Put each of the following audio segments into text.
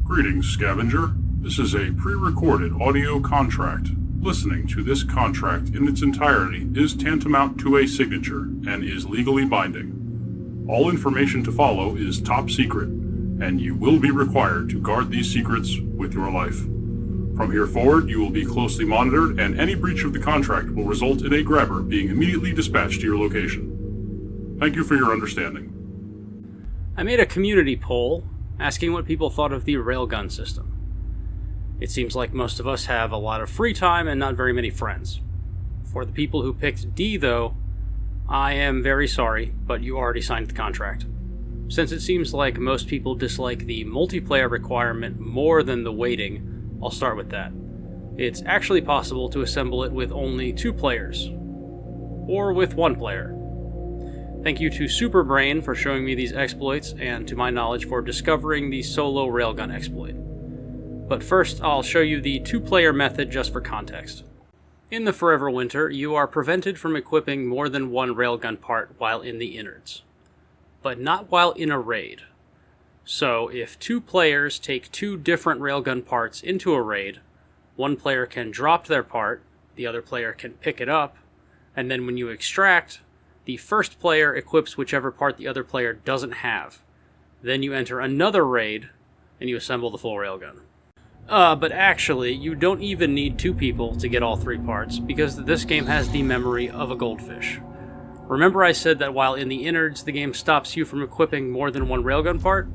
Greetings, Scavenger. This is a pre-recorded audio contract. Listening to this contract in its entirety is tantamount to a signature and is legally binding. All information to follow is top secret, and you will be required to guard these secrets with your life. From here forward, you will be closely monitored, and any breach of the contract will result in a grabber being immediately dispatched to your location. Thank you for your understanding. I made a community poll asking what people thought of the Railgun system. It seems like most of us have a lot of free time and not very many friends. For the people who picked D, though, I am very sorry, but you already signed the contract. Since it seems like most people dislike the multiplayer requirement more than the waiting, I'll start with that. It's actually possible to assemble it with only 2 players, or with 1 player. Thank you to Superbrain for showing me these exploits, and to my knowledge for discovering the solo Railgun exploit. But first, I'll show you the 2-player method just for context. In the Forever Winter, you are prevented from equipping more than 1 Railgun part while in the innards, but not while in a raid. So, if 2 players take 2 different Railgun parts into a raid, 1 player can drop their part, the other player can pick it up, and then when you extract, the first player equips whichever part the other player doesn't have. Then you enter another raid, and you assemble the full Railgun. But actually, you don't even need 2 people to get all 3 parts, because this game has the memory of a goldfish. Remember I said that while in the innards, the game stops you from equipping more than 1 Railgun part?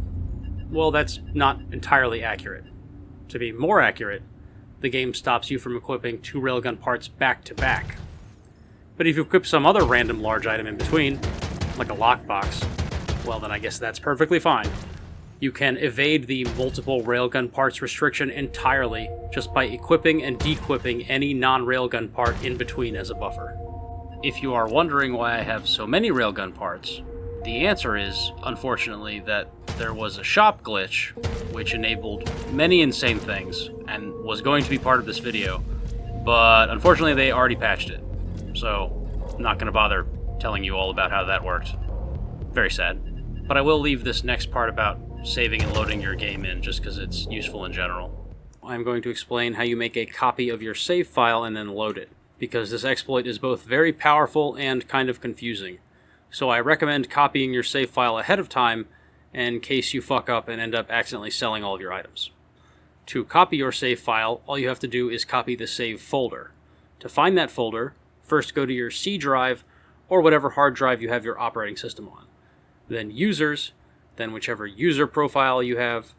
Well, that's not entirely accurate. To be more accurate, the game stops you from equipping 2 Railgun parts back to back. But if you equip some other random large item in between, like a lockbox, well then I guess that's perfectly fine. You can evade the multiple Railgun parts restriction entirely just by equipping and dequipping any non-Railgun part in between as a buffer. If you are wondering why I have so many Railgun parts, the answer is, unfortunately, that there was a shop glitch which enabled many insane things and was going to be part of this video, but unfortunately they already patched it. So, I'm not going to bother telling you all about how that worked. Very sad. But I will leave this next part about saving and loading your game in, just because it's useful in general. I'm going to explain how you make a copy of your save file and then load it, because this exploit is both very powerful and kind of confusing. So I recommend copying your save file ahead of time, in case you fuck up and end up accidentally selling all of your items. To copy your save file, all you have to do is copy the save folder. To find that folder, first go to your C drive, or whatever hard drive you have your operating system on. Then Users, then whichever user profile you have.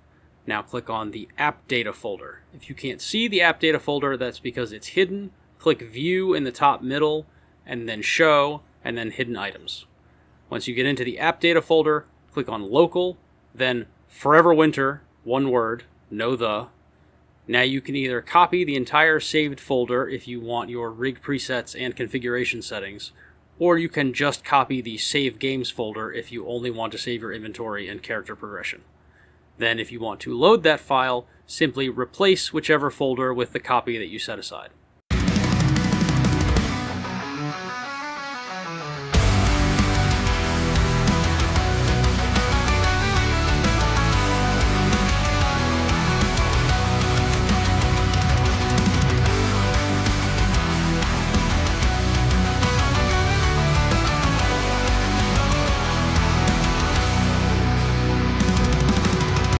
Now click on the App Data folder. If you can't see the App Data folder, that's because it's hidden. Click View in the top middle, and then Show, and then Hidden Items. Once you get into the App Data folder, click on Local, then Forever Winter, one word, no the. Now you can either copy the entire saved folder if you want your rig presets and configuration settings, or you can just copy the Save Games folder if you only want to save your inventory and character progression. Then if you want to load that file, simply replace whichever folder with the copy that you set aside.